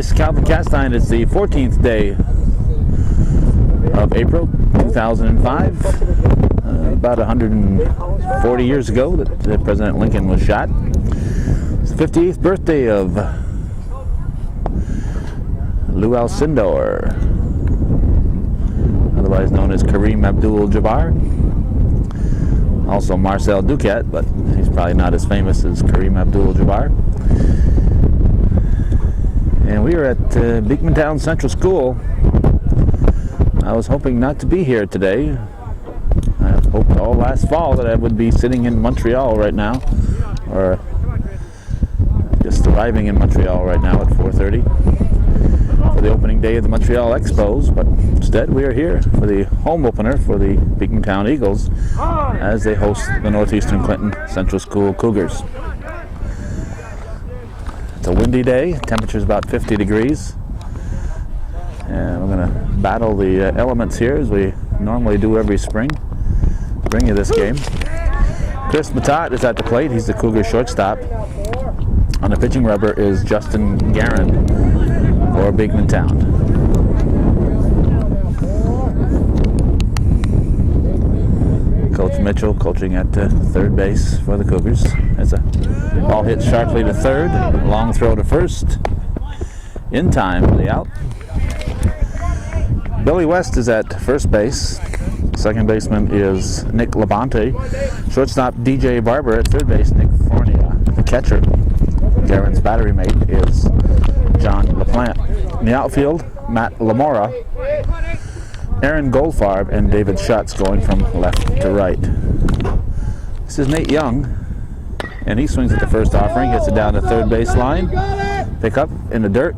This is Calvin Castine. It's the 14th day of April 2005. About 140 years ago that President Lincoln was shot. It's the 58th birthday of Lou Alcindor, otherwise known as Kareem Abdul-Jabbar. Also Marcel Duquette, but he's probably not as famous as Kareem Abdul-Jabbar. And we are at Beekmantown Central School. I was hoping not to be here today. I hoped all last fall that I would be sitting in Montreal right now, or just arriving in Montreal right now at 4:30 for the opening day of the Montreal Expos, but instead we are here for the home opener for the Beekmantown Eagles as they host the Northeastern Clinton Central School Cougars. It's a windy day, temperature is about 50 degrees, and we're going to battle the elements here as we normally do every spring. Bring you this game. Chris Matat is at the plate. He's the Cougar shortstop. On the pitching rubber is Justin Guerin for Beekmantown. Coach Mitchell coaching at third base for the Cougars. As a ball hit sharply to third, long throw to first, in time for the out. Billy West is at first base. Second baseman is Nick Labonte. Shortstop DJ Barber. At third base, Nick Fornia. The catcher, Garen's battery mate, is John LaPlante. In the outfield, Matt Lamora, Aaron Goldfarb, and David Schutz going from left to right. This is Nate Young, and he swings at the first offering, hits it down the third base line. Pick up in the dirt,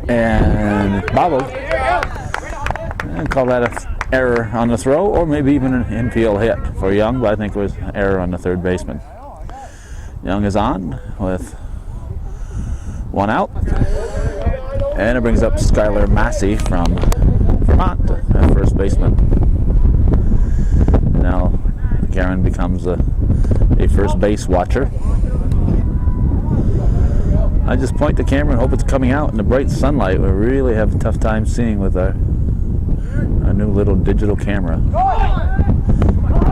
and bobbled. And call that an error on the throw, or maybe even an infield hit for Young, but I think it was an error on the third baseman. Young is on with one out, and it brings up Skylar Massey from Vermont at first baseman. Now Garen becomes a first base watcher. I just point the camera and hope it's coming out in the bright sunlight. We really have a tough time seeing with our new little digital camera.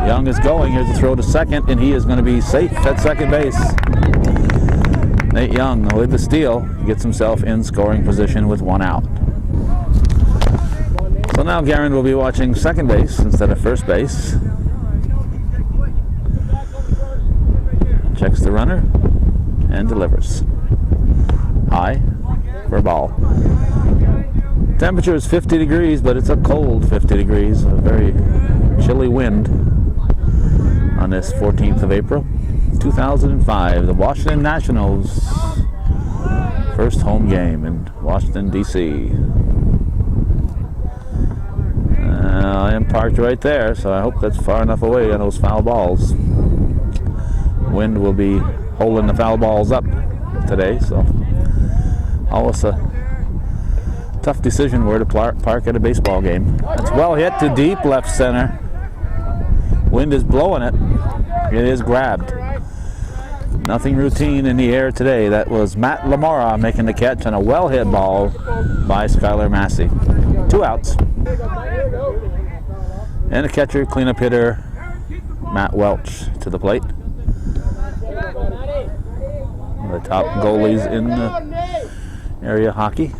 Young is going. Here's a throw to second, and he is going to be safe at second base. Nate Young, with the steal, gets himself in scoring position with one out. So now Garen will be watching second base instead of first base. Checks the runner and delivers. High for a ball. Temperature is 50 degrees, but it's a cold 50 degrees. A very chilly wind on this 14th of April, 2005. The Washington Nationals' first home game in Washington, D.C. I am parked right there, so I hope that's far enough away on those foul balls. Wind will be holding the foul balls up today, so always a tough decision where to park at a baseball game. That's well hit to deep left center. Wind is blowing it. It is grabbed. Nothing routine in the air today. That was Matt Lamora making the catch on a well hit ball by Skylar Massey. Two outs. And a catcher, cleanup hitter, Matt Welch to the plate. One of the top goalies in area hockey.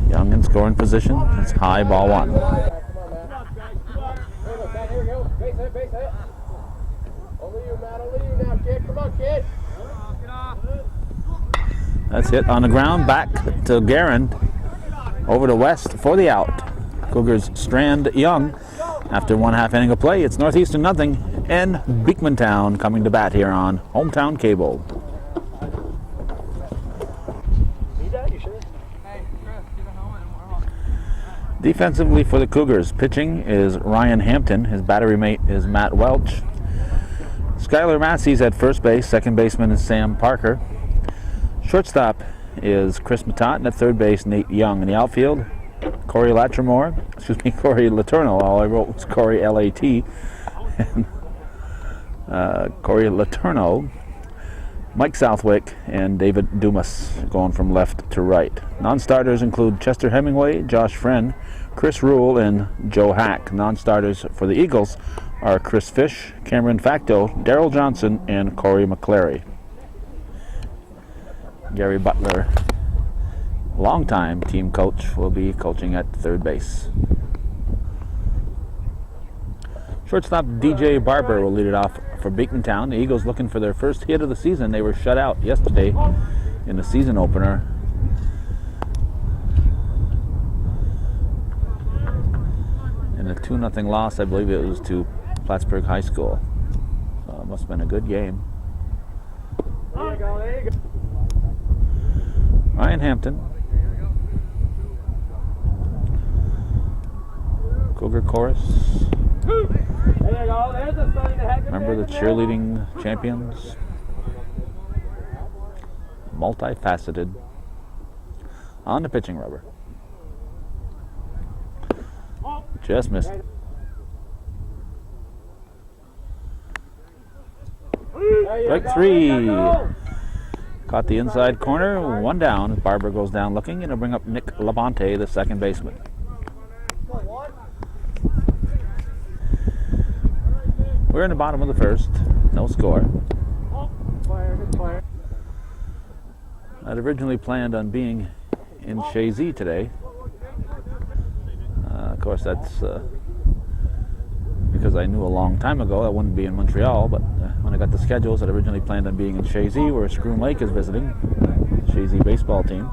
Young in scoring position. It's high, ball one. That's hit on the ground, back to Garen. Over to West for the out. Cougars strand Young. After 1/2 inning of play, it's Northeastern nothing, and Beekmantown coming to bat here on Hometown Cable. Defensively for the Cougars, pitching is Ryan Hampton. His battery mate is Matt Welch. Skylar Massey's at first base. Second baseman is Sam Parker. Shortstop is Chris Matat, and at third base, Nate Young. In the outfield, Corey Letourneau. All I wrote was Corey L-A-T. Corey Letourneau, Mike Southwick and David Dumas going from left to right. Non-starters include Chester Hemingway, Josh Friend, Chris Rule, and Joe Hack. Non-starters for the Eagles are Chris Fish, Cameron Facto, Daryl Johnson, and Corey McClary. Gary Butler, longtime team coach, will be coaching at third base. Shortstop DJ Barber will lead it off for Beekmantown. The Eagles looking for their first hit of the season. They were shut out yesterday in the season opener. In a 2-0 loss, I believe it was to Plattsburgh High School. So it must have been a good game. Ryan Hampton. Cougar Chorus. Remember the cheerleading champions? Multifaceted. On the pitching rubber. Just missed. Strike 3. Caught the inside corner. 1 down. Barber goes down looking, and it'll bring up Nick Labonte, the second baseman. We're in the bottom of the first. No score. I'd originally planned on being in Chazy today. Of course, that's because I knew a long time ago I wouldn't be in Montreal, but when I got the schedules, I'd originally planned on being in Chazy, where Scroon Lake is visiting, the Chazy baseball team.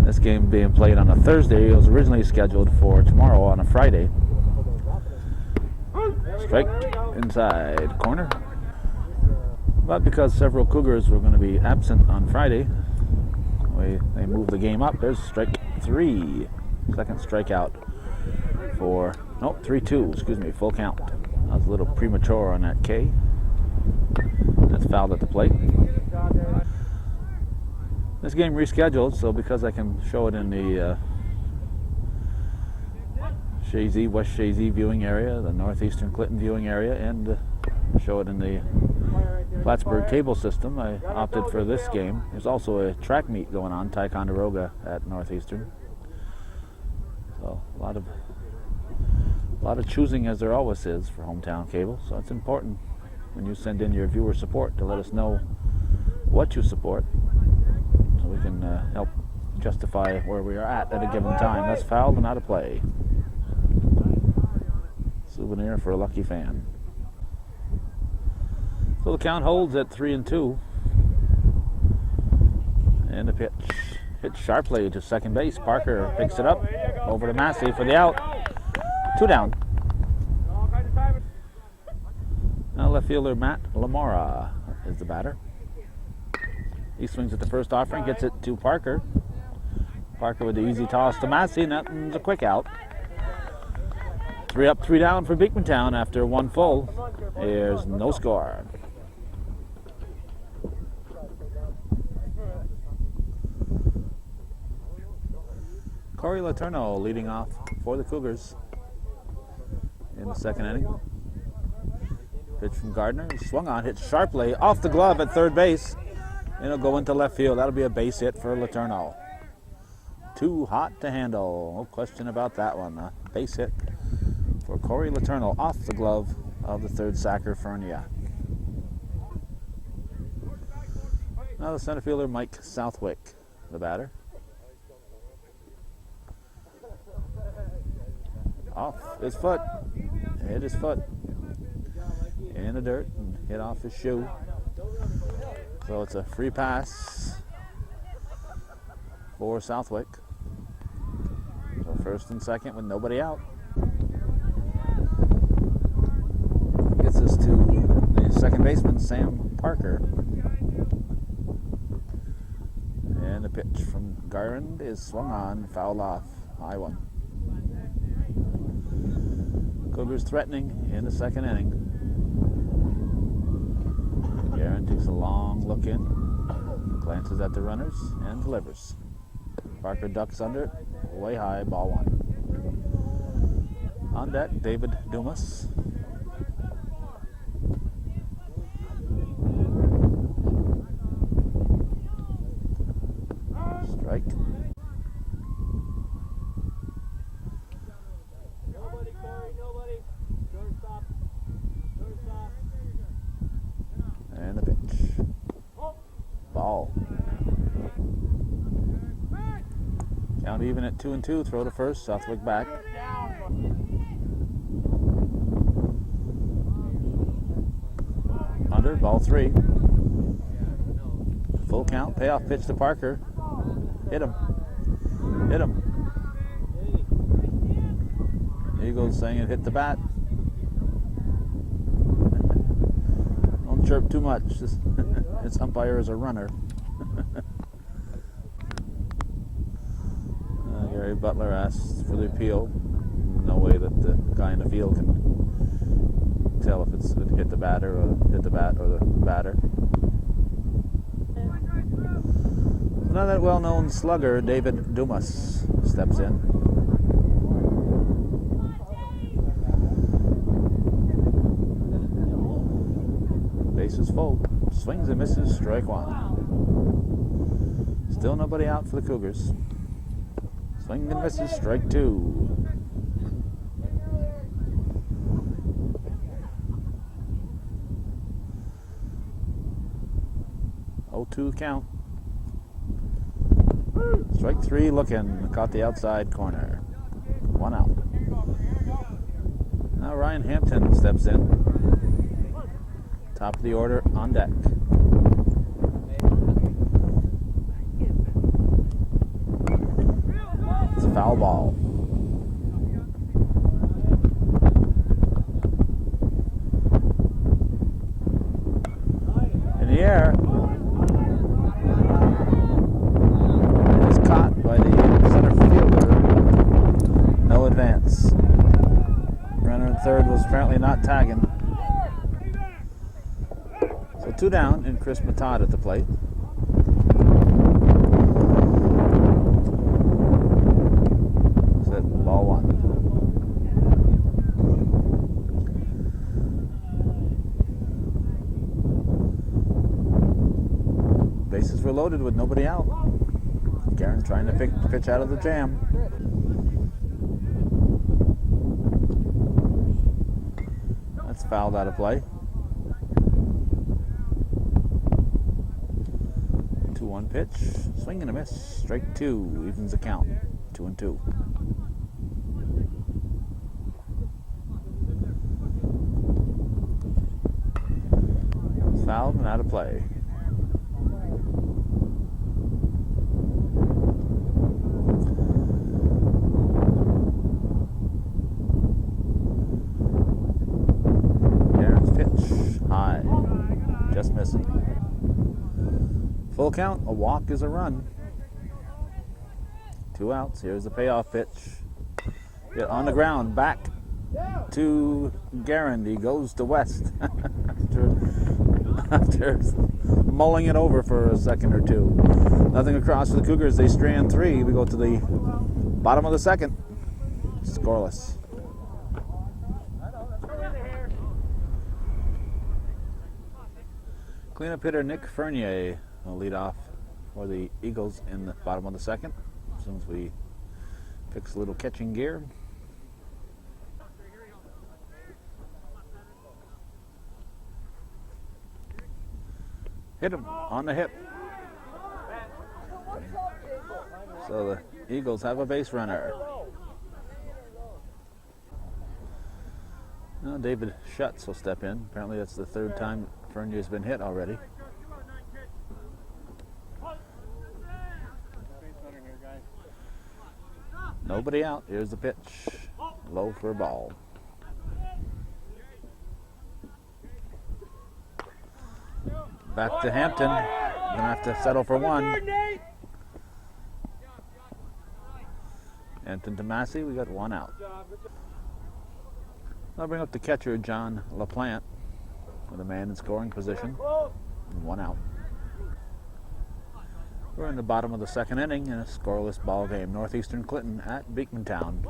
This game being played on a Thursday, it was originally scheduled for tomorrow on a Friday. Strike inside corner. But because several Cougars were going to be absent on Friday, they moved the game up. There's strike 3. Second strikeout for, 3-2, excuse me, full count. I was a little premature on that K. That's fouled at the plate. This game rescheduled, so because I can show it in the Chazy, West Chazy viewing area, the Northeastern Clinton viewing area, and show it in the Plattsburgh cable system, I opted for this game. There's also a track meet going on, Ticonderoga at Northeastern. So a lot of choosing, as there always is for hometown cable. So it's important when you send in your viewer support to let us know what you support, so we can help justify where we are at a given time. That's fouled and out of play. Souvenir for a lucky fan. So the count holds at 3-2. And the pitch hit sharply to second base. Parker picks it up over to Massey for the out. 2 down. Now left fielder Matt Lamora is the batter. He swings at the first offering, gets it to Parker. Parker with the easy toss to Massey, and that's a quick out. 3 up, 3 down for Beekmantown after 1 full. There's no score. Corey Letourneau leading off for the Cougars in the second inning. Pitch from Gardner, swung on, hit sharply off the glove at third base. And it'll go into left field. That'll be a base hit for Letourneau. Too hot to handle. No question about that one. A base hit for Corey Letourneau off the glove of the third sacker, Fernia. Now the center fielder, Mike Southwick, the batter. Off his foot. Hit his foot in the dirt and hit off his shoe. So it's a free pass for Southwick. So first and second with nobody out. Gets us to the second baseman, Sam Parker. And the pitch from Garand is swung on, fouled off, high one. Cougars threatening in the second inning. Garand takes a long look in, glances at the runners, and delivers. Parker ducks under it, way high, ball 1. On deck, David Dumas. Strike. Nobody, Corey, nobody. Shortstop. Shortstop. And the pitch. Ball. Count even at 2-2. Throw to first. Southwick back. Under. Ball 3. Full count. Payoff pitch to Parker. Hit him. Hit him. Eagles saying it hit the bat. Don't chirp too much. Its umpire is a runner. Gary Butler asks for the appeal. No way that the guy in the field can tell if it's hit the batter or hit the bat or the batter. Now that well-known slugger David Dumas steps in. Base is full. Swings and misses. Strike 1. Still nobody out for the Cougars. Swing and misses. Strike 2. Oh-2 count. Strike 3 looking. Caught the outside corner. 1 out. Now Ryan Hampton steps in. Top of the order on deck. It's a foul ball. In the air. It is caught by the center fielder. No advance. Runner in third was apparently not tagging. So 2 down and Chris Matad at the plate. Set ball 1. Bases were loaded with nobody out. Guerin trying to pitch out of the jam. That's fouled out of play. 2-1 pitch. Swing and a miss. Strike 2. Evens the count. 2-2. It's fouled and out of play. Guerin's pitch. High. Just missing. Full count, a walk is a run. 2 outs. Here's the payoff pitch. Get on the ground, back to Guerin. He goes to West after mulling it over for a second or two. Nothing across for the Cougars. They strand 3. We go to the bottom of the second. Scoreless. Cleanup hitter Nick Fernier will lead off for the Eagles in the bottom of the second, as soon as we fix a little catching gear. Hit him on the hip. So the Eagles have a base runner. Now David Schutz will step in. Apparently that's the 3rd time Fernier's been hit already. Nobody out. Here's the pitch. Low for a ball. Back to Hampton. Gonna have to settle for 1. Hampton to Massey. We got 1 out. I'll bring up the catcher, John LaPlante, with a man in scoring position. And 1 out. We're in the bottom of the second inning in a scoreless ball game. Northeastern Clinton at Beekmantown.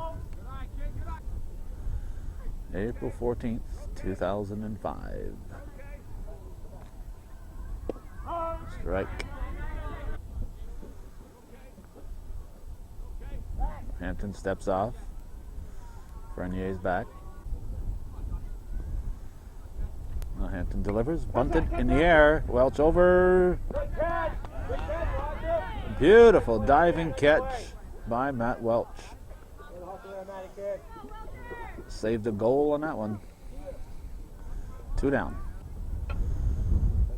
April 14th, 2005. Strike. Hampton steps off. Frenier's back. Now Hampton delivers. Bunted in the air. Welch over. Beautiful diving catch by Matt Welch. Saved a goal on that one. 2 down.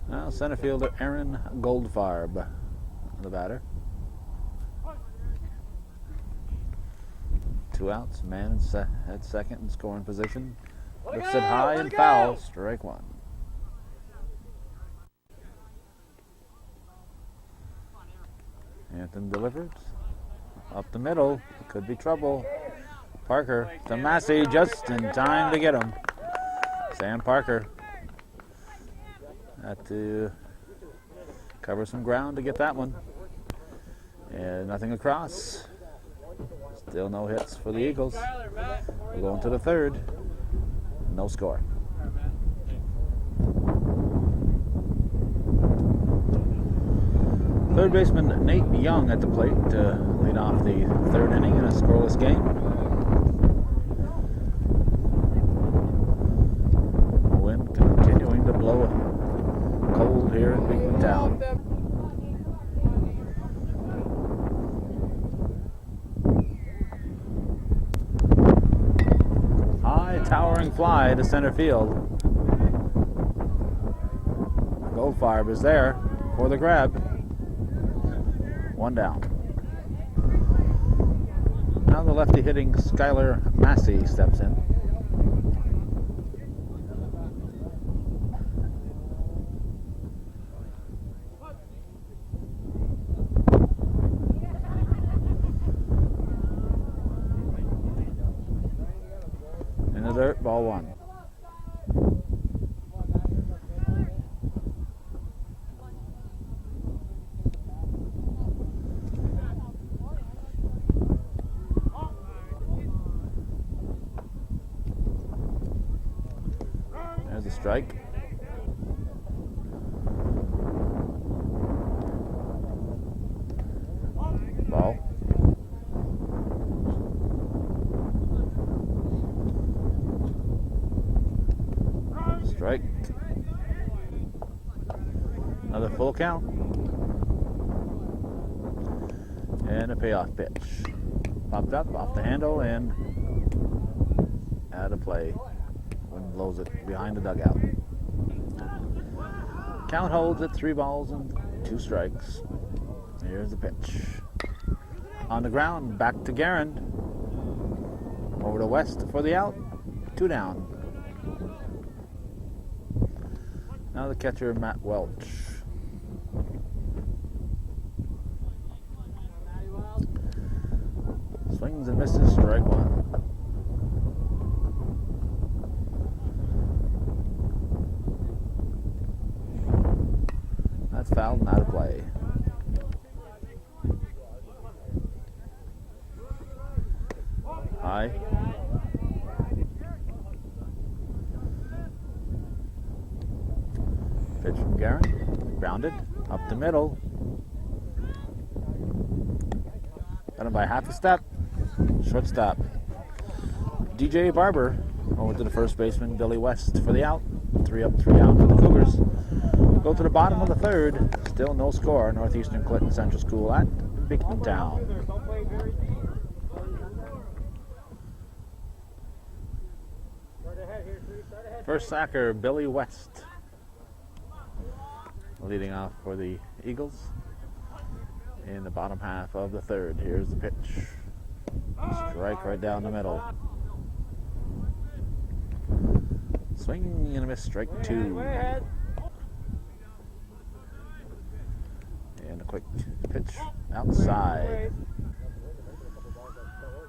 Now center fielder Aaron Goldfarb, the batter. 2 outs. Man at second in scoring position. Lifts it high and foul. Strike 1. Hampton delivers. Up the middle. Could be trouble. Parker to Massey just in time to get him. Sam Parker had to cover some ground to get that one. And nothing across. Still no hits for the Eagles. We're going to the 3rd. No score. Third baseman Nate Young at the plate to lead off the 3rd inning in a scoreless game. The wind continuing to blow cold here in Beekmantown. High towering fly to center field. Goldfarb is there for the grab. 1 down. Now the lefty hitting Skylar Massey steps in. In the dirt, ball 1. There's a strike. Ball. Strike. Another full count. And a payoff pitch. Popped up off the handle and out of play. Wind blows it behind the dugout. Count holds at 3 balls and 2 strikes. Here's the pitch. On the ground, back to Garand. Over to West for the out. 2 down. Now the catcher, Matt Welch. Swings and misses, strike 1. That's fouled and out of play. High. Pitch from Garand. Grounded. Up the middle. Got him by half a step. Shortstop DJ Barber over to the first baseman Billy West for the out. 3 up, 3 down for the Cougars. Go to the bottom of the 3rd. Still no score. Northeastern Clinton Central School at Beekmantown. First sacker, Billy West. Leading off for the Eagles in the bottom half of the 3rd. Here's the pitch. Strike right down the middle. Swing and a miss, strike 2. And a quick pitch outside.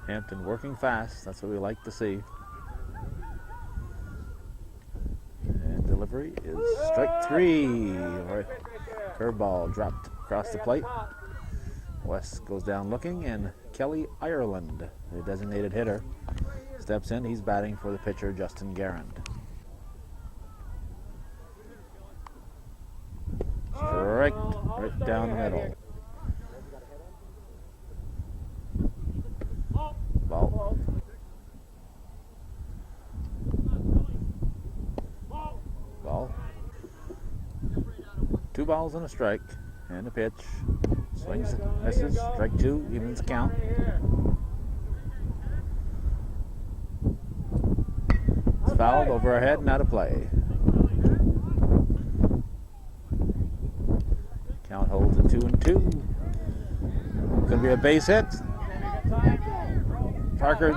Hampton working fast. That's what we like to see. And delivery is strike 3. Right. Curveball dropped across the plate. West goes down looking, and Kelly Ireland, the designated hitter, steps in. He's batting for the pitcher, Justin Garand. Strike right down the middle. 2 balls and a strike. And a pitch. Swings, misses. Strike 2, evens the count. It's fouled over our head and out of play. Count holds at 2-2. Gonna be a base hit. Parker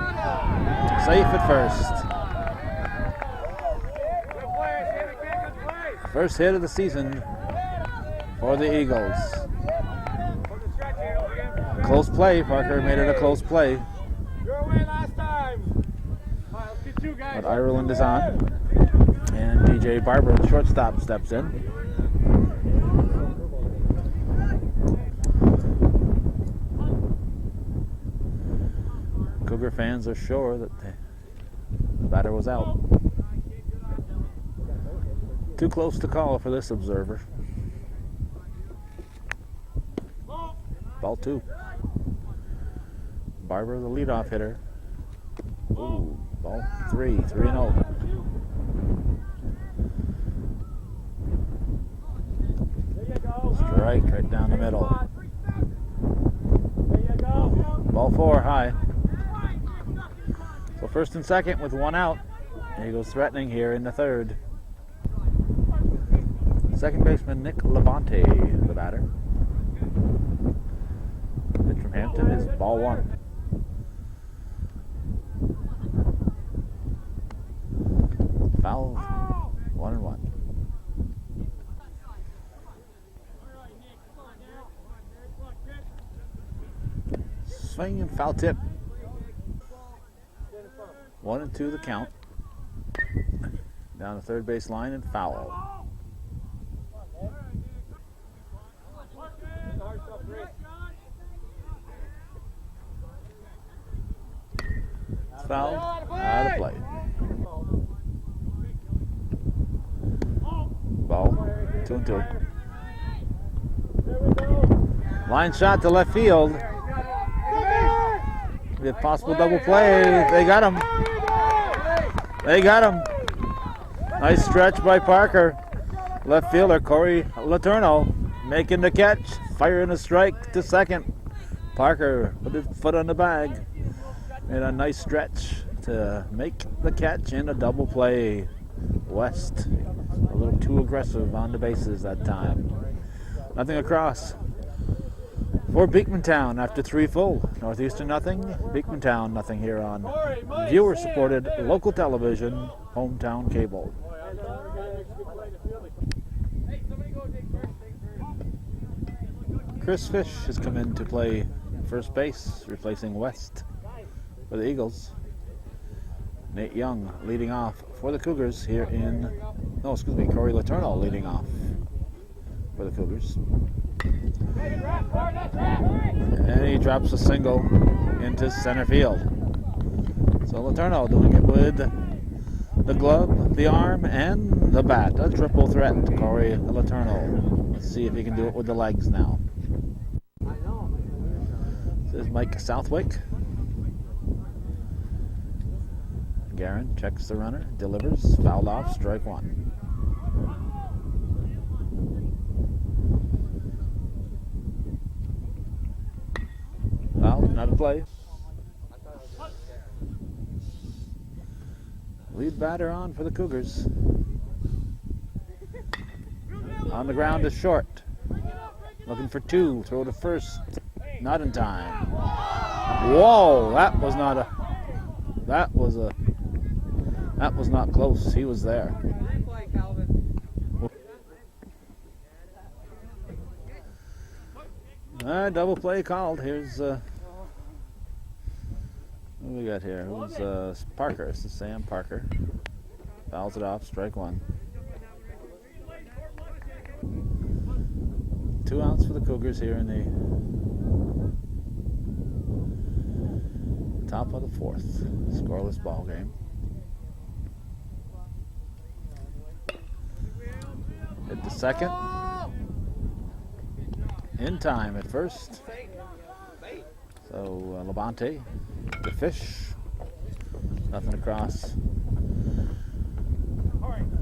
safe at first. First hit of the season for the Eagles. Close play. Parker made it a close play. But Ireland is on. And DJ Barber, the shortstop, steps in. Cougar fans are sure that the batter was out. Too close to call for this observer. Ball 2. Barber, the leadoff hitter. Ooh, ball 3, 3-0. Strike right down the middle. Ball 4, high. So first and second with 1 out. Eagles threatening here in the 3rd. Second baseman Nick Levante, the batter. Pitch from Hampton is ball 1. Foul, 1-1. Swing and foul tip. 1-2 the count. Down the third base line and foul. Foul, out of play. Ball, 2-2. Line shot to left field. The possible double play. They got him. They got him. Nice stretch by Parker. Left fielder Corey Letourneau making the catch. Firing a strike to second. Parker put his foot on the bag. Made a nice stretch to make the catch in a double play. West a little too aggressive on the bases that time. Nothing across for Beekmantown after 3 full. Northeastern nothing, Beekmantown nothing here on viewer-supported local television, hometown cable. Chris Fish has come in to play first base, replacing West for the Eagles. Nate Young leading off for the Cougars here in, Corey Letourneau leading off for the Cougars. And he drops a single into center field. So Letourneau doing it with the glove, the arm, and the bat. A triple threat, Corey Letourneau. Let's see if he can do it with the legs now. This is Mike Southwick. Guerin checks the runner, delivers, fouled off, strike 1. Foul, not a play. Lead batter on for the Cougars. On the ground is short. Looking for 2, throw to first, not in time. Whoa, that was not close. He was there. Double play called. Here's who we got here? Who's Parker? This is Sam Parker. Fouls it off. Strike 1. 2 outs for the Cougars here in the top of the 4th. Scoreless ball game. Hit the second. In time at first. So Levante, the Fish. Nothing across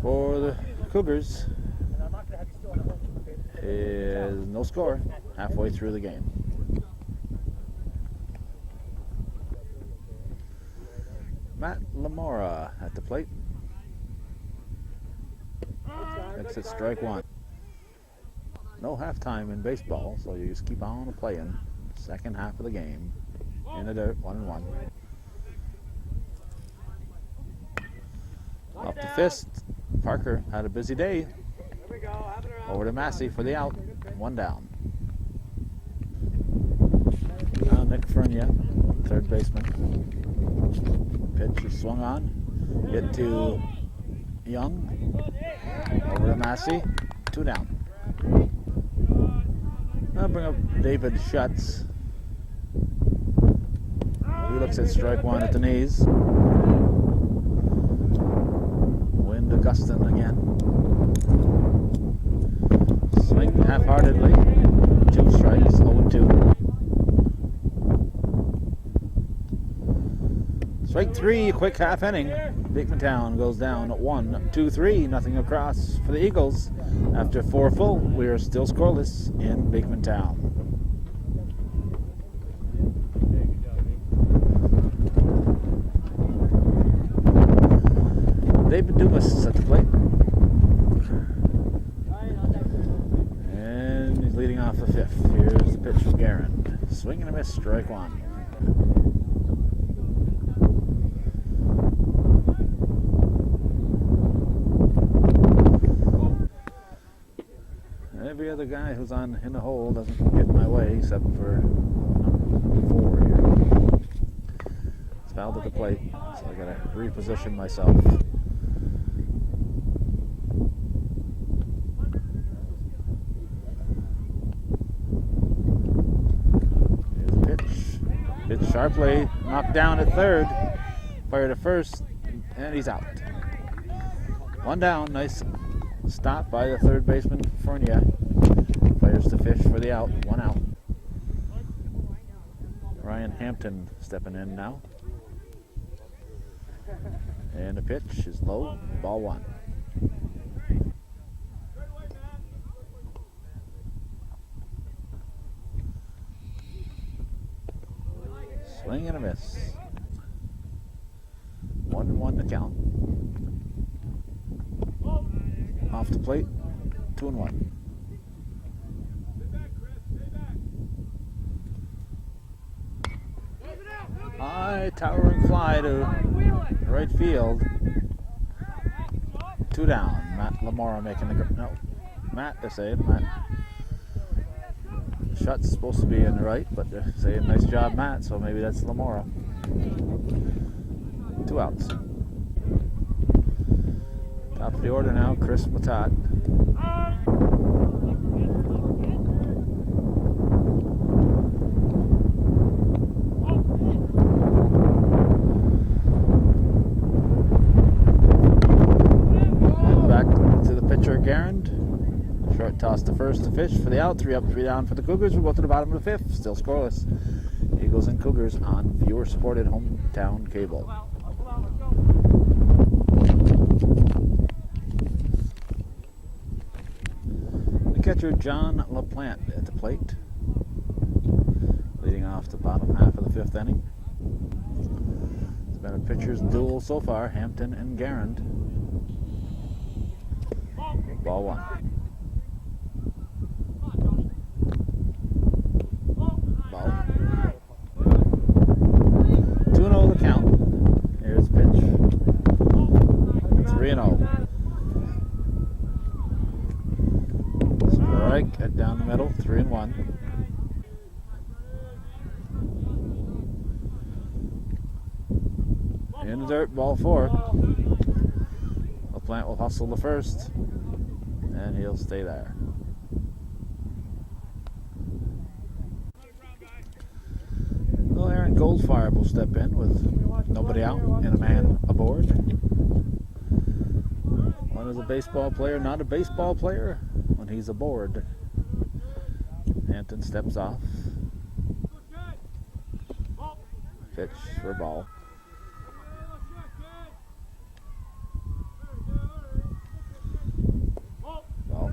for the Cougars. is no score halfway through the game. Matt Lamora at the plate. Exit strike one. No halftime in baseball, so you just keep on playing. Second half of the game. In the dirt, 1-1. Up the fist. Parker had a busy day. Over to Massey for the out. 1 down. Now Nick Fernia, third baseman. Pitch is swung on. Hit to Young. Over to Massey. 2 down. I'll bring up David Schutz. He looks at strike one at the knees. Wind gusting again. Swing half-heartedly. 2 strikes, 0-2. Strike 3, quick half inning. Beekmantown goes down 1-2-3, nothing across for the Eagles. After 4 full, we are still scoreless in Beekmantown. David Dumas at the plate. And he's leading off the 5th. Here's the pitch from Guerin. Swing and a miss, strike 1. Every other guy who's in the hole doesn't get in my way except for number 4 here. It's fouled at the plate, so I gotta reposition myself. Here's the pitch. Pitch sharply, knocked down at third. Fired at first, and he's out. 1 down, nice stop by the third baseman, Fournier. Fires to Fish for the out, 1 out. Ryan Hampton stepping in now. And the pitch is low, ball 1. Swing and a miss. 1-1 to count. Off the plate, 2-1. High towering fly to right field. 2 down. Matt Lamora making the no. Matt, they're saying Matt. Shot's supposed to be in the right, but they're saying nice job, Matt. So maybe that's Lamora. 2 outs. Top of the order now, Chris Matat. And back to the pitcher, Garand. Short toss to first to Fish for the out. 3 up, 3 down for the Cougars. We're both to the bottom of the 5th. Still scoreless. Eagles and Cougars on viewer-supported hometown cable. Catcher John LaPlante at the plate, leading off the bottom half of the 5th inning. It's been a pitcher's duel so far, Hampton and Garand. Ball 1. Ball. 2-0 the count. Here's the pitch. 3-0. Strike down the middle, 3-1. In the dirt, ball 4. LaPlante will hustle the first, and he'll stay there. Well, Aaron Goldfarb will step in with nobody out and a man aboard. One is a baseball player, not a baseball player. When he's aboard, Hampton steps off. Pitch for a ball. Ball.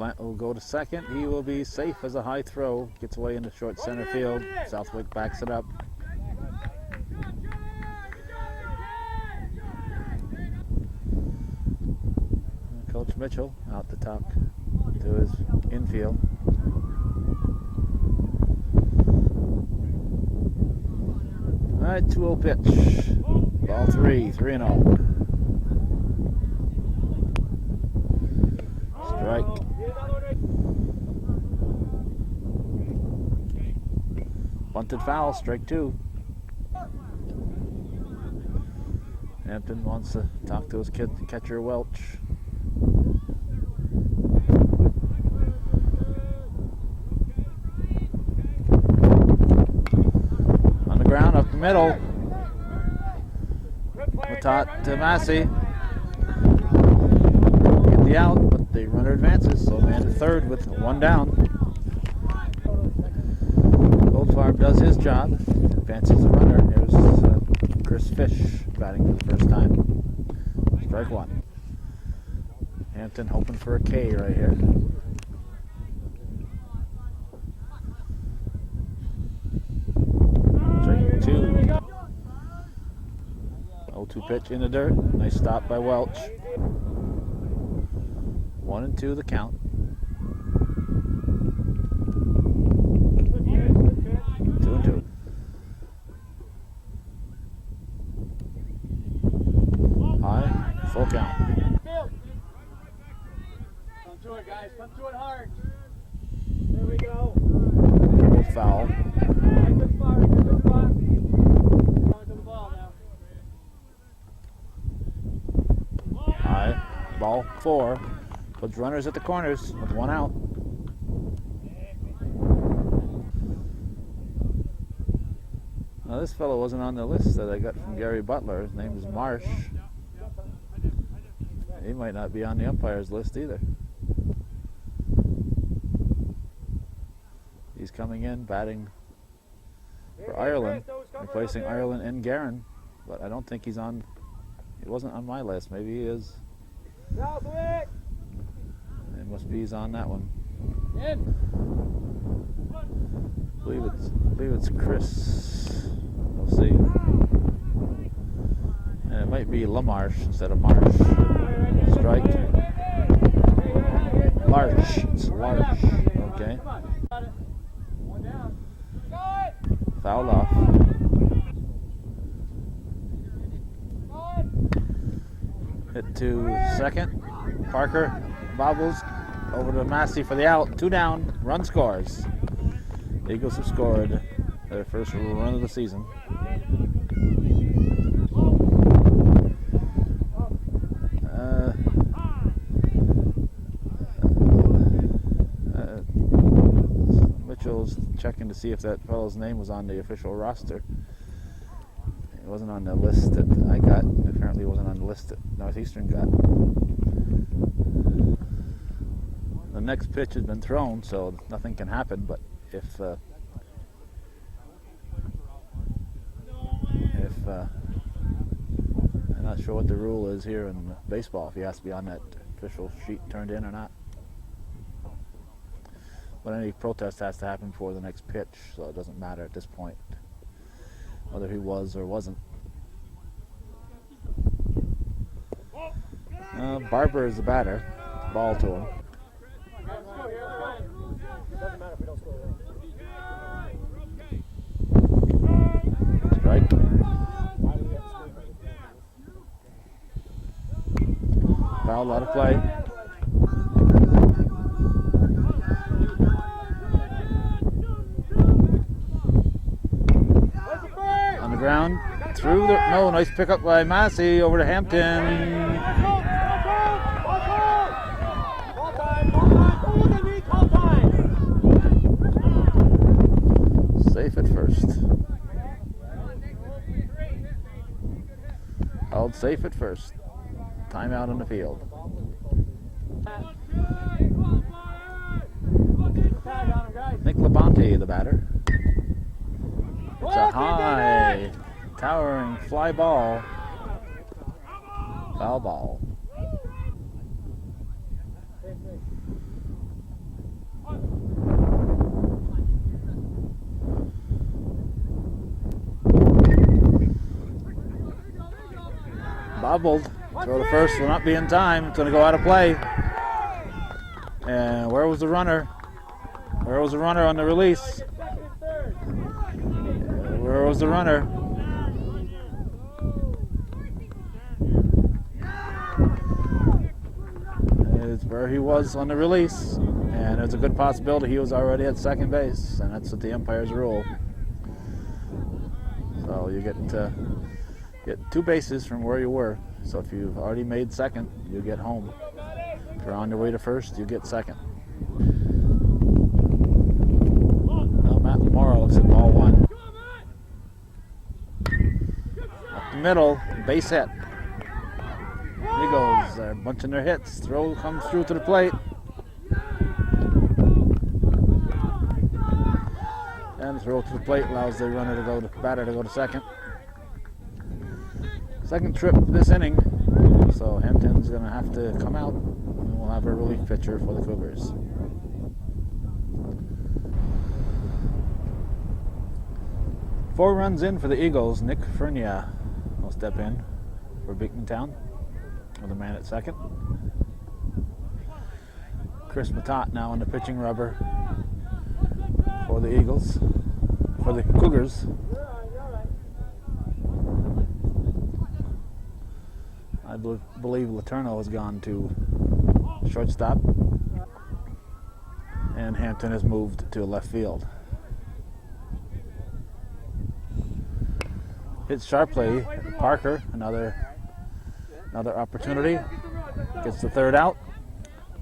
Plant will go to second. He will be safe as a high throw. Gets away into short center field. Southwick backs it up. Coach Mitchell out to talk to his infield. All right, 2-0 pitch. Ball 3-0. Strike. Bunted foul, strike 2. Hampton wants to talk to his catcher Welch. On the ground, up the middle. Matat to Massey. Get the out, but the runner advances, so man to third with 1 down. Goldfarb does his job, advances the runner. Here's Chris Fish batting for the first time. Strike 1. Hampton hoping for a K right here. Strike 2. 0-2 pitch in the dirt. Nice stop by Welch. 1-2 the count. 2-2. High, full count. Come to it, guys. Come to it hard. There we go. Foul. Good spot. Good spot. Going to the ball now. High, ball 4. Puts runners at the corners with 1 out. Now this fellow wasn't on the list that I got from Gary Butler. His name is Marsh. He might not be on the umpires list either. He's coming in batting for Ireland, replacing Ireland and Guerin, but I don't think he's on. He wasn't on my list. Maybe he is. It must be he's on that one. I believe it's Chris. We'll see. And it might be LaMarche instead of Marsh. Strike. Larch. It's Larch. Okay. Fouled off. Hit to second. Parker bobbles over to Massey for the out. 2 down. Run scores. Eagles have scored their first run of the season. Mitchell's checking to see if that fellow's name was on the official roster. It wasn't on the list that I got. Apparently it wasn't on the list that Northeastern got. The next pitch has been thrown, so nothing can happen, but if I'm not sure what the rule is here in baseball, if he has to be on that official sheet turned in or not. But any protest has to happen before the next pitch, so it doesn't matter at this point whether he was or wasn't. Barber is the batter. Ball to him. Strike. Foul, out of play. On the ground. Through the... No, nice pickup by Massey over to Hampton. Safe at first. Held safe at first. Timeout on the field. Nick Labonte, the batter. It's a high, towering fly ball. Foul ball. Bobbled. Throw to first will not be in time. It's going to go out of play. And where was the runner? Where was the runner on the release? Where was the runner? It's where he was on the release. And there's a good possibility he was already at second base. And that's what the umpires rule. So you get 2 bases from where you were. So if you've already made second, you get home. If you're on your way to first, you get second. Now Matt Lamora looks at ball 1. Up the middle, base hit. Eagles are bunching their hits. Throw comes through to the plate. And the throw to the plate allows the batter to go to second. Second trip this inning, so Hampton's going to have to come out, and we'll have a relief pitcher for the Cougars. Four runs in for the Eagles. Nick Fernia will step in for Beekmantown with a man at second. Chris Matat now in the pitching rubber for the Eagles, for the Cougars. I believe Letourneau has gone to shortstop, and Hampton has moved to left field. Hits sharply. Parker, another opportunity. Gets the third out.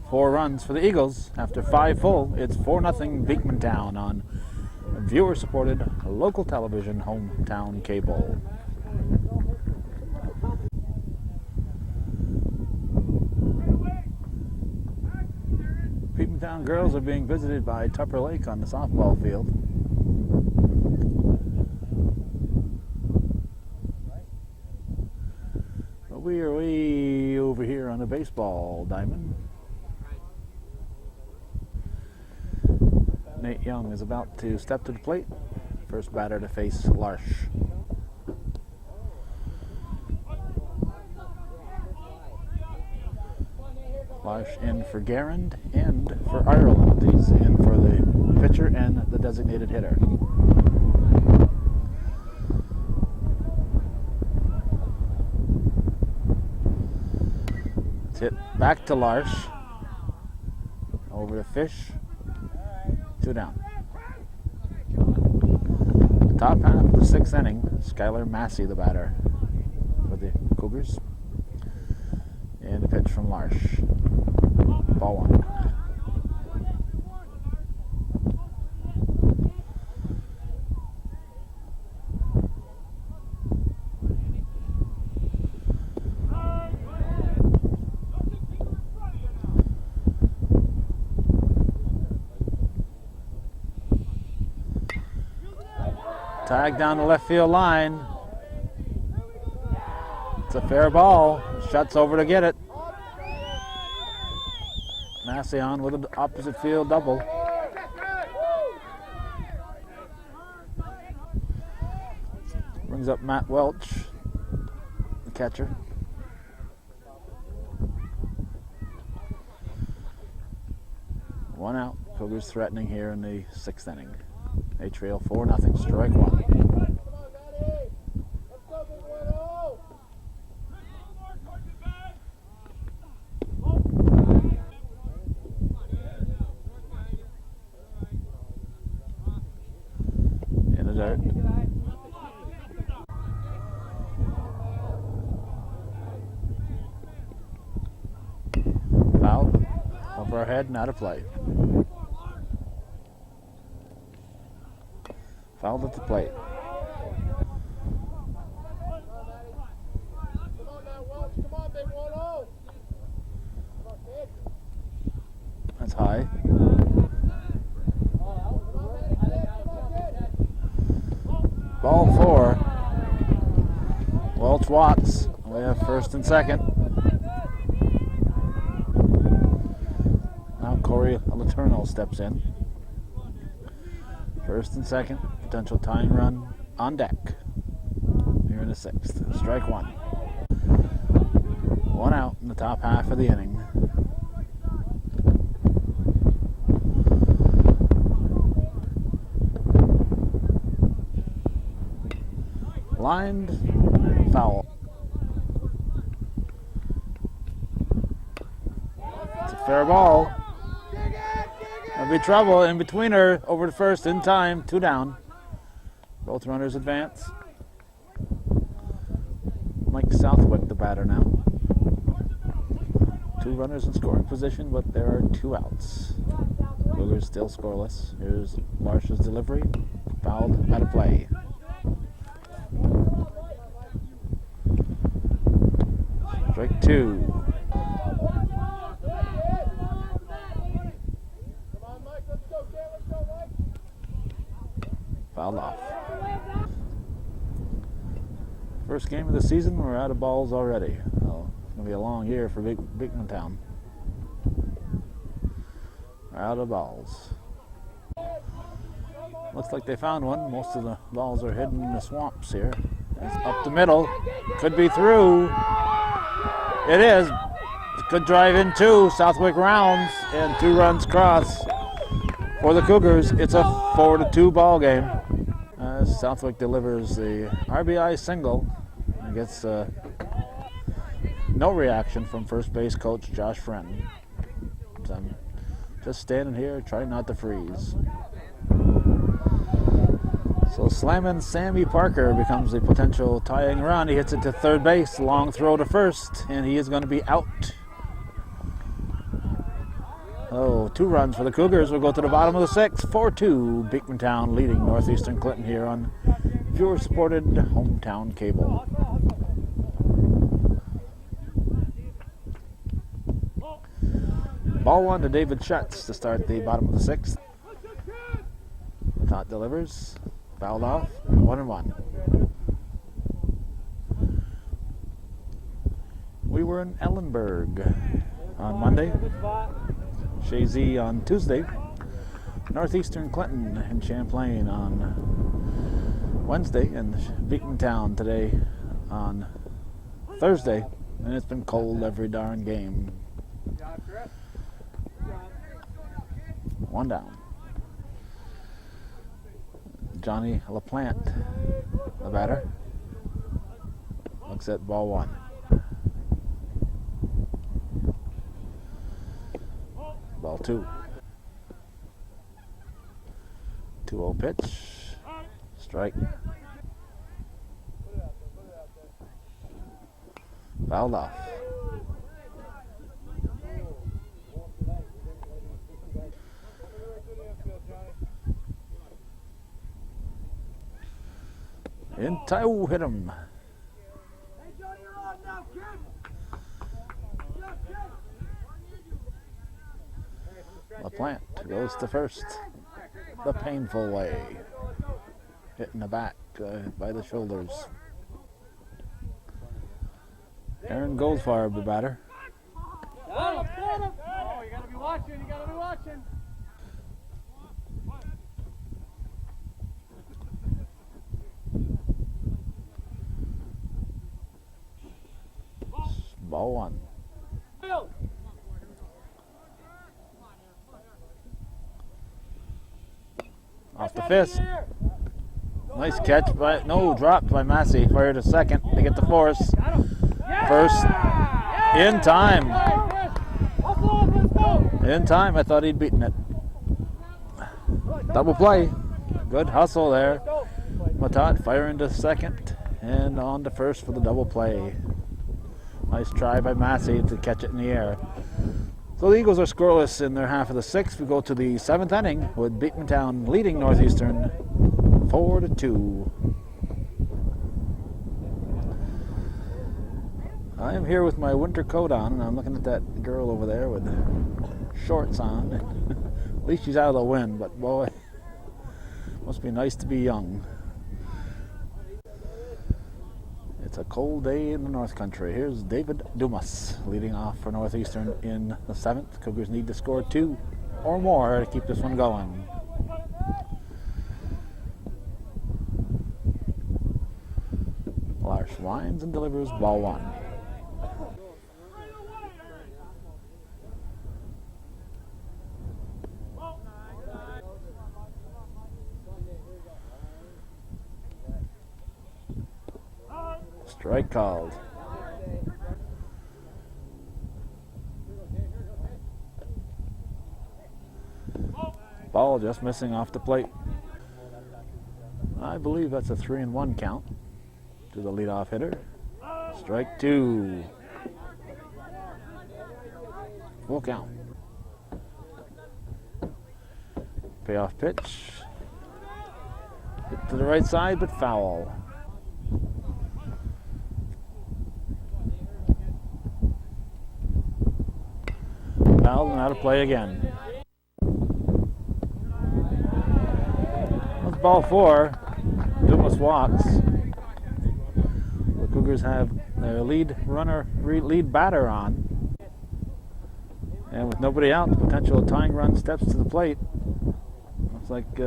4 runs for the Eagles. After 5 full, it's 4-0 Beekmantown on viewer-supported local television, hometown cable. Beekmantown girls are being visited by Tupper Lake on the softball field. But we are way over here on the baseball diamond. Nate Young is about to step to the plate. First batter to face Larsh. Larsh in for Garand and for Ireland. He's in for the pitcher and the designated hitter. It's hit back to Larsh. Over to Fish. 2 down. Top half of the 6th inning, Skylar Massey, the batter for the Cougars. And a pitch from Larsh. Ball 1. Tag down the left field line. It's a fair ball. Shuts over to get it. Massey on with an opposite field double. Brings up Matt Welch, the catcher. One out. Cougars threatening here in the 6th inning. They trail 4-0. Strike 1. In the dirt. Foul. Over our head, not a play. Fouled at the plate. That's high. Ball 4. Welch Watts. We have first and second. Now Corey Letourneau steps in. First and second. Potential tying run on deck here in the 6th. Strike 1. One out in the top half of the inning. Lined, foul. It's a fair ball. There'll be trouble in between her, over to first in time, 2 down. Both runners advance. Mike Southwick, the batter now. 2 runners in scoring position, but there are 2 outs. Cougars still scoreless. Here's Marsh's delivery. Fouled out of play. Strike 2. Fouled off. First game of the season, we're out of balls already. Well, it's going to be a long year for Beekmantown. We're out of balls. Looks like they found one. Most of the balls are hidden in the swamps here. It's up the middle. Could be through. It is. Good drive in 2. Southwick rounds and 2 runs cross for the Cougars. It's a 4-2 ball game. Southwick delivers the RBI single and gets no reaction from first base coach Josh Frenton. So I'm just standing here trying not to freeze. So slamming Sammy Parker becomes the potential tying run. He hits it to third base, long throw to first, and he is going to be out. Oh, 2 runs for the Cougars. We'll go to the bottom of the 6th. 4-2. Beekmantown leading Northeastern Clinton here on viewer-supported hometown cable. Ball 1 to David Schutz to start the bottom of the 6th. Tot delivers. Fouled off. 1-1. We were in Ellenburg on Monday. Shazy on Tuesday. Northeastern Clinton and Champlain on Wednesday, and Beekmantown today on Thursday. And it's been cold every darn game. 1 down. Johnny LaPlante, the batter, looks at ball 1. Ball 2. 2-0 pitch. Strike. Fouled off. In Taiwo hit him. LaPlante goes to first the painful way, hitting the back by the shoulders. Aaron Goldfarb, the batter. Oh, you gotta be watching, you gotta be watching. Ball 1. Off the fist. Nice catch by, no, dropped by Massey. Fired to second to get the force. First, in time. In time, I thought he'd beaten it. Double play. Good hustle there. Matat firing to second and on to first for the double play. Nice try by Massey to catch it in the air. So the Eagles are scoreless in their half of the 6th. We go to the 7th inning with Beekmantown leading Northeastern 4-2. I am here with my winter coat on, and I'm looking at that girl over there with shorts on. At least she's out of the wind, but boy, must be nice to be young. It's a cold day in the North Country. Here's David Dumas leading off for Northeastern in the 7th. Cougars need to score 2 or more to keep this one going. Larsh winds and delivers ball 1. Strike called. Ball just missing off the plate. I believe that's a 3-1 count to the leadoff hitter. Strike 2. Full count. Payoff pitch. Hit to the right side, but foul. Foul and out of play again. That's ball 4. Dumas walks. The Cougars have their lead batter on. And with nobody out, the potential tying run steps to the plate. Looks like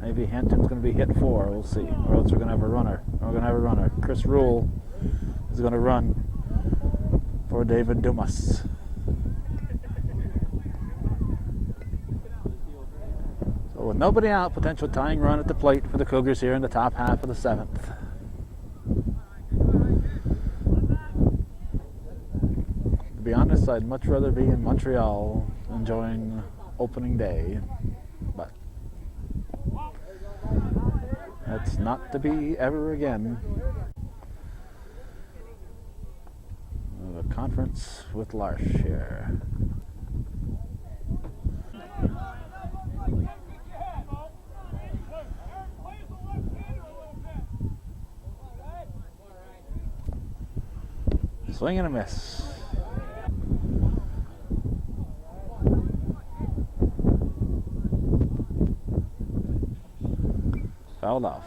maybe Hampton's going to be hit 4. We'll see. Or else we're going to have a runner. Chris Rule is going to run for David Dumas. So with nobody out, potential tying run at the plate for the Cougars here in the top half of the 7th. To be honest, I'd much rather be in Montreal enjoying opening day, but that's not to be ever again. We have a conference with Larsh here. Swing and a miss. Fouled off.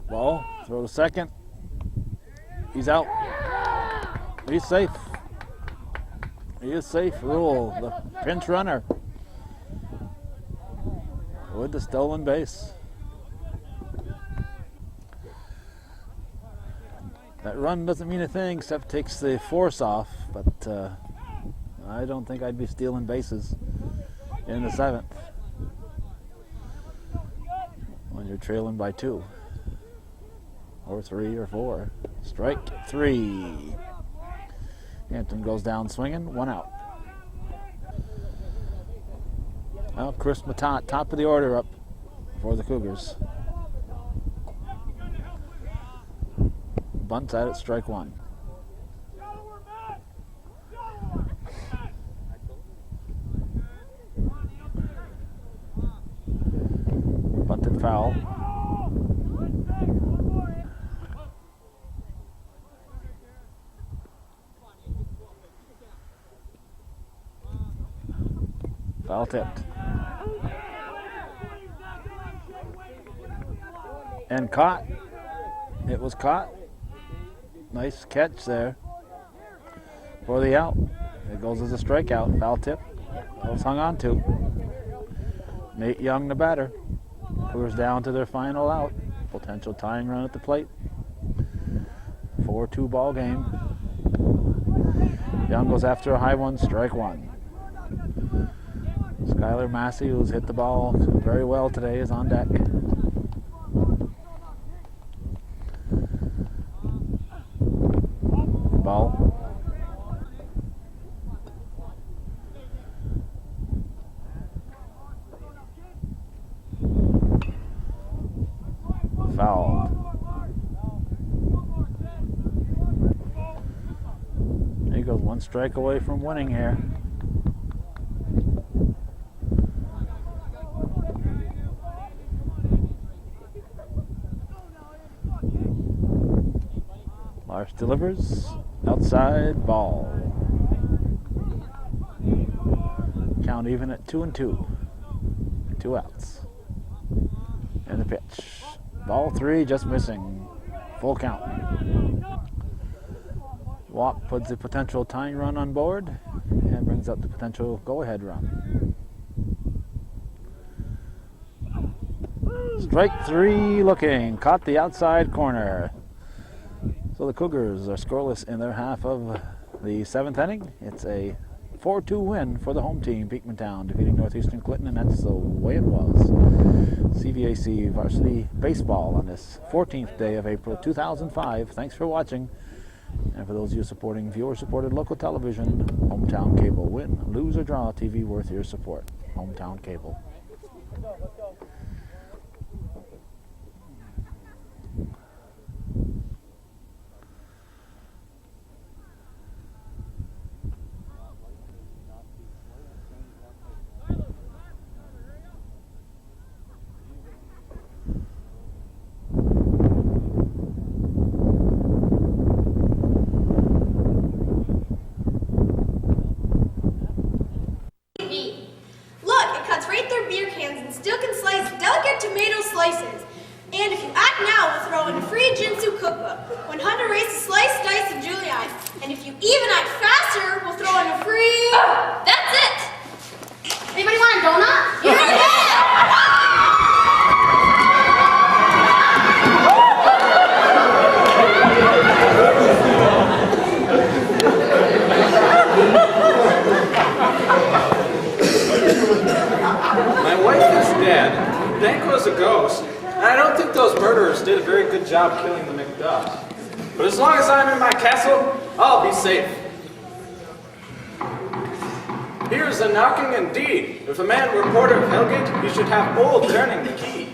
Ball, throw to second. He's out. He's safe. He is safe. Rule, the pinch runner with the stolen base. That run doesn't mean a thing except takes the force off, but I don't think I'd be stealing bases in the 7th when you're trailing by 2 or 3 or 4. Strike 3. Hampton goes down swinging, 1 out. Well, Chris Matat, top of the order up for the Cougars. Bunts at it, strike 1. Bunted foul. Foul tipped. And caught. It was caught. Nice catch there for the out. It goes as a strikeout. Foul tip. That was hung on to. Nate Young, the batter. Cougars down to their final out. Potential tying run at the plate. 4-2 ball game. Young goes after a high one, strike 1. Skylar Massey, who's hit the ball very well today, is on deck. Ball. Fouled. Eagles 1 strike away from winning here. Larsh delivers. Outside ball. Count even at 2-2. 2 outs. And the pitch. Ball 3 just missing. Full count. Walk puts the potential tying run on board and brings up the potential go-ahead run. Strike 3 looking. Caught the outside corner. So the Cougars are scoreless in their half of the 7th inning. It's a 4-2 win for the home team, Beekmantown, defeating Northeastern Clinton, and that's the way it was. CVAC varsity baseball on this 14th day of April 2005. Thanks for watching. And for those of you supporting viewer-supported local television, Hometown Cable. Win, lose, or draw, TV worth your support. Hometown Cable. Let's go. Look, it cuts right through beer cans and still can slice delicate tomato slices. And if you act now, we'll throw in a free Jinsu cookbook. 100 ways to slice, dice, and julienne. And if you even act faster, we'll throw in a free... That's it! Anybody want a donut? My wife is dead. Danko's a ghost. And I don't think those murderers did a very good job killing the McDucks. But as long as I'm in my castle, I'll be safe. Here's a knocking indeed. If a man were porter of Hellgate, he should have old turning the key.